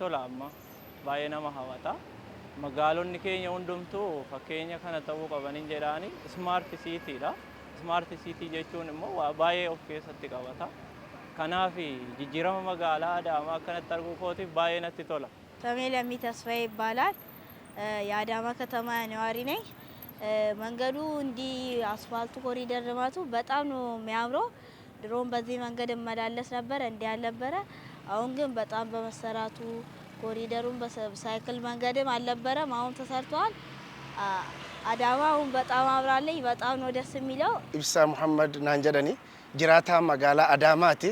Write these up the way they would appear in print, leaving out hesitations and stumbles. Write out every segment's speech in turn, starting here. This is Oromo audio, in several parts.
tola amma baay'ee nama hawwata. Magaalonni keenya hundumtuu fakkeenya kana ta'uu qabanin jedhaani smart city dha. Smart city jechuun immoo waa baay'ee of keessatti qabata. Kanaaf jijjiirama magaalaa Adaamaa akkanatti arguu kootiif baay'ee natti tola. ስሜ ለሚ ተስፋዬ ይባላል። የአዳማ ከተማ ነዋሪ ነኝ። መንገዱ እንዲህ አስፋልቱ ኮሪደር ልማቱ በጣም ነው የሚያምረው። ድሮም በዚህ መንገድ እመላለስ ነበር እንዲህ አልነበረ። አሁን ግን በጣም በመሰራቱ ኮሪደሩን በሳይክል መንገድም አልነበረም፣ አሁን ተሰርቷል። አዳማ አሁን በጣም አምራለች። በጣም ነው ደስ የሚለው። ኢብሳ መሐመድ ናንጀደኒ ጅራታ መጋላ አዳማቲ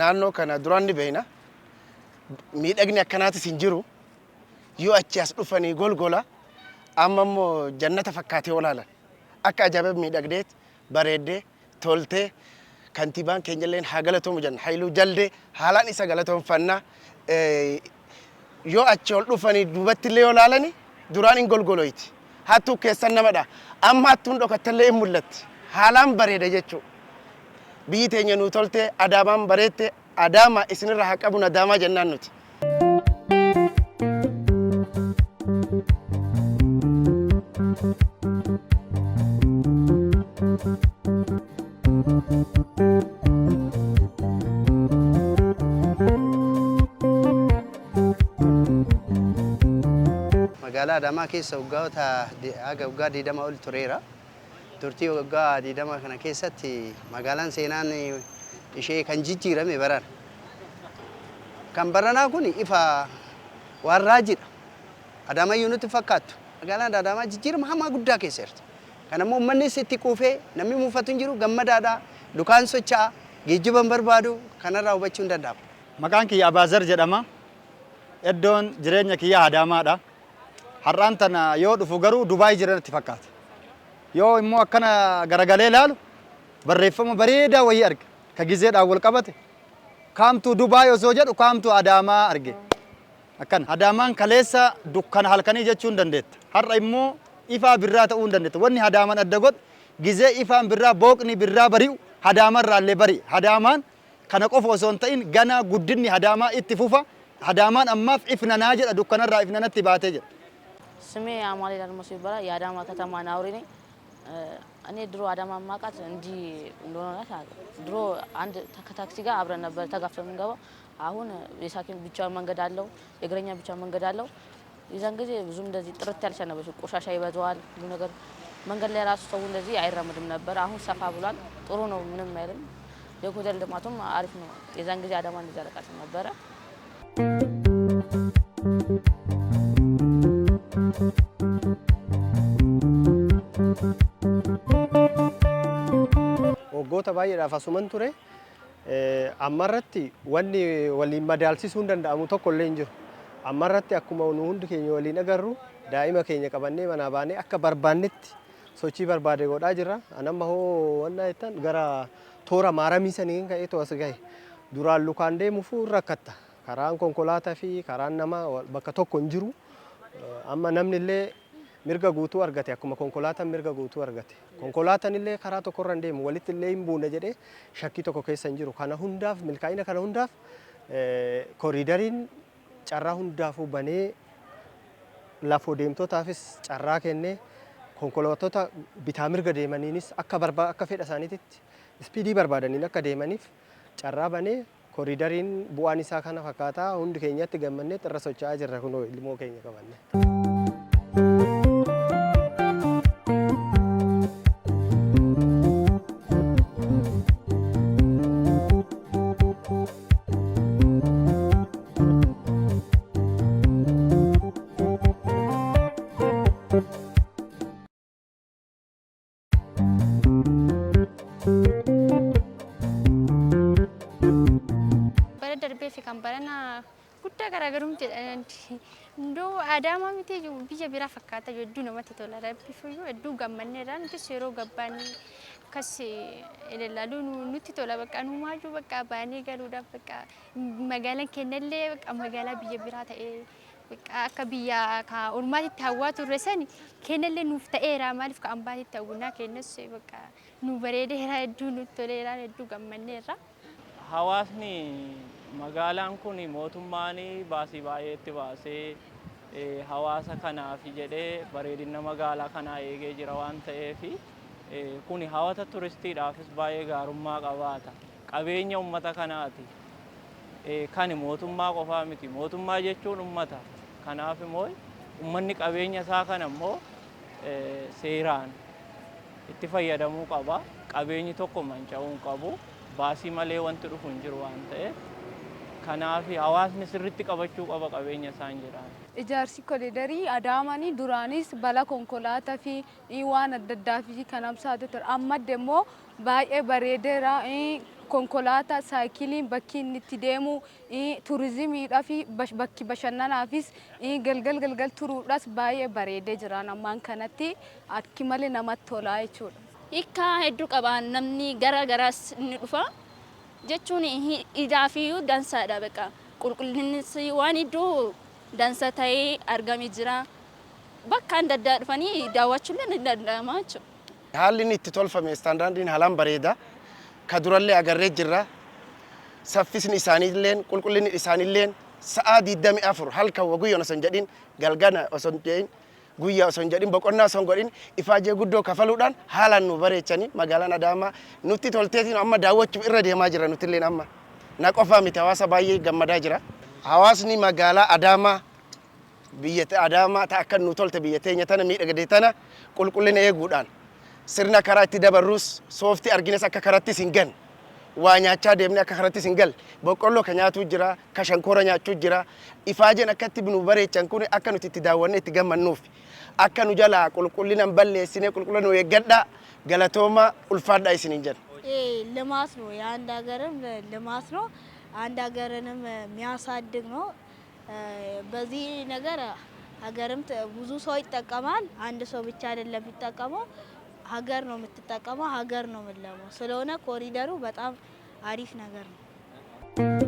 ናኖ ከና ዱራን በይና ሚደግኒ አከናት ሲንጅሩ ዩ አቻስ ዱፈኒ ጎልጎላ አማሞ ጀነተ ፈካቴ ወላለ አካ አጃበ ሚደግዴት በሬዴ ቶልቴ ከንቲባን ከንጀለን ሀገለቶም ጀን ኃይሉ ጀልዴ ሐላን ኢሳ ገለቶም ፈና ዮ አቻል ዱፈኒ ዱበትሌ ወላለኒ ዱራን ጎልጎሎይቲ ሀቱ ከሰነ መዳ አማቱን ዶከተለ ሙለት ሐላን በሬደ ጀቹ ቢቴኛ ኑ ቶልቴ አዳማን በሬቴ አዳማ እስንራ ሐቀቡን አዳማ ጀናኑት magala Adama keessa waggaa diidama ol tureera. Turtii waggaa diidama kana keessatti magaalaan seenaan ishee kan jijjiirame baran. Kan baranaa kun ifa waan raajidha. Adamayyuu nutti fakkaattu. Magaalaan Adaamaa jijjiirama hamaa guddaa keessa jirti. Kan ammoo uummanni sitti quufee namni muufatu hin jiru, gammadaadha, dukaan socho'a, geejjiban barbaadu kanarraa hubachuu hin danda'amu. Maqaan kiyya Abaazar jedhama. Iddoon jireenya kiyya Adaamaadha. Har'aan tana yoo dhufu garuu Dubaay jiranitti fakkaata. Yoo immoo akkana garagalee ilaalu barreeffama bareedaa wayii arge. Ka gizeedhaan wal qabate. Kaamtuu Dubaay osoo jedhu kaamtuu Adaamaa arge. Akkana Adaamaan kaleessa dukkana halkanii jechuu hin dandeetta. Har'a immoo ifaa birraa ta'uu hin dandeetta. Wanni Adaamaan adda godhu gizee ifaan birraa booqni birraa bari'u Adaamarraa illee bari'a. Adaamaan kana qofa osoo hin ta'in gana guddinni Adaamaa itti fufa. Adaamaan ammaaf ifnanaa jedha dukkanarraa ifnanatti baatee jedha. ስሜ አማሌ ዳልሞስ ይባላል። የአዳማ ከተማ ነዋሪ ነኝ። እኔ ድሮ አዳማ ማቃት እንዲ እንደሆነ ድሮ አንድ ከታክሲ ጋር አብረን ነበር ተጋፍተን የምንገባው። አሁን የሳኪን ብቻ መንገድ አለው፣ የእግረኛ ብቻ መንገድ አለው። የዛን ጊዜ ብዙም እንደዚህ ጥርት ያልሽ ነበር፣ ቆሻሻ ይበዛዋል፣ ብዙ ነገር መንገድ ላይ ራሱ ሰው እንደዚህ አይራመድም ነበር። አሁን ሰፋ ብሏል፣ ጥሩ ነው፣ ምንም አይልም። የሆቴል ልማቱም አሪፍ ነው። የዛን ጊዜ አዳማ እንደዛ ረቃት ነበረ። Waggoota baay'eedhaaf asuman ture. Ammarratti wanni waliin madaalsisuu hin danda'amu tokko illee hin jiru. Ammarratti akkuma nu hundi keenya waliin agarru daa'ima keenya qabannee manaa baanee akka barbaannetti sochii barbaade godhaa jirra. Anamma hoo wanna jettan gara toora maaramii saniin ka'ee to'as gahe. Duraan lukaan deemuufuu rakkatta. Karaan konkolaataa fi karaan namaa bakka tokko hin jiru. Amma namni illee mirga guutuu argate akkuma konkolaataan mirga guutuu argate. Konkolaataan illee karaa tokkorra hin deemu walitti illee hin buune jedhee shakkii tokko keessa hin jiru. Kana hundaaf milkaa'ina kana hundaaf kooriidariin carraa hundaafuu banee lafoo deemtotaafis carraa kennee konkolaattota bitaa mirga deemaniinis akka fedha isaaniitti ispiidii barbaadaniin akka deemaniif carraa banee kooriidariin bu'aan isaa kana fakkaataa hundi keenyatti gammannee irra socho'aa jirra kunoo ilmoo keenya qabanne. Ndoo Adama miti biyya biraa fakkaata hedduu namatti tola. Rabbiiyyuu hedduu gammanneerra nuti yeroo gabbaanii akkas ilaaluu nutti tola. Bakka nuumaayyuu bakka baanee galuudhaaf bakka magaalaan kennallee bakka magaalaa biyya biraa ta'ee bakka akka biyya ormaatitti hawwaa turre sani kennallee nuuf ta'eera. Maaliif ka ambaatitti hawwinaa kennas bakka nu bareedeera hedduu nutti toleera hedduu gammanneerra. Hawaasni magaalaan kun mootummaan baasii baay'eetti baasee hawaasa kanaaf jedhee bareedina magaalaa kanaa eegee jira waan ta'eef kun hawwata turistiidhaafis baay'ee gaarummaa qabaata. Qabeenya uummata kanaati. Kan mootummaa qofaa miti. Mootummaa jechuun uummata. Kanaaf immoo uummanni qabeenya isaa kana immoo seeraan itti fayyadamuu qaba. Qabeenyi tokko manca'uu hin qabu. Baasii malee wanti dhufu hin jiru waan ta'eef kanaaf hawaasni sirriitti qabachuu qaba qabeenya isaan jedhan. Ijaarsi koriidarii Adaamaanii duraanis balaa konkolaataa fi waan adda addaa fi kan ibsaatu ture. Amma immoo baay'ee bareedeera. Konkolaataa saayikiliin bakki inni itti deemu turizimiidhaa fi bakki bashannanaafis galgal turuudhaas baay'ee bareedee jira. Ammaan kanatti akka malee namatti tolaa jechuudha. Hiikaa hedduu qaba namni garaagaraas ni dhufa jechuun idaa fi dansaadha beekaa qulqullinnis waan iddoo dansa ta'ee argamee jira bakka adda addaa dhufanii daawwachuun ni danda'ama jechuudha. Haalli inni itti tolfame istaandaardiin haalaan bareeda ka durallee agarree jirra saffisni isaaniillee qulqullinni isaaniillee sa'aa 24 halkan waguyyoon osoo hin jedhin galgana osoo hin jedhin guyyaa osoo hin jedhin boqonnaa osoo hin godhin ifaajee guddoo kafaluudhaan haalaan nu bareechanii magaalaan Adaamaa nutti tolteetiin amma daawwachuuf irra deemaa jira nutilleen amma na qofaa miti hawaasa baay'ee gammadaa jira. Hawaasni magaalaa Adaamaa biyya Adaamaa ta akka nu tolte biyya teenya tana miidhagdee tana qulqullina eeguudhaan sirna karaa itti dabarruus sooftii argines akka karattis hin gan waa nyaachaa deemne akka karattis hin gal boqqolloo ka nyaatu jira ka shankoora nyaachuu jira ifaajeen akkatti nu bareechan kun akka nuti itti daawwanne itti gammannuuf akka nu jala qulqullinan balleessine qulqullina eeggadhaa galatooma ulfaadhaa isiniin jedha. ልማት ነው የአንድ ሀገርም ልማት ነው አንድ ሀገርንም የሚያሳድግ ነው። በዚህ ነገር ሀገርም ብዙ ሰው ይጠቀማል። አንድ ሰው ብቻ አይደለም የሚጠቀመው ሀገር ነው የምትጠቀመው ሀገር ነው የምትለማው። ስለሆነ ኮሪደሩ በጣም አሪፍ ነገር ነው።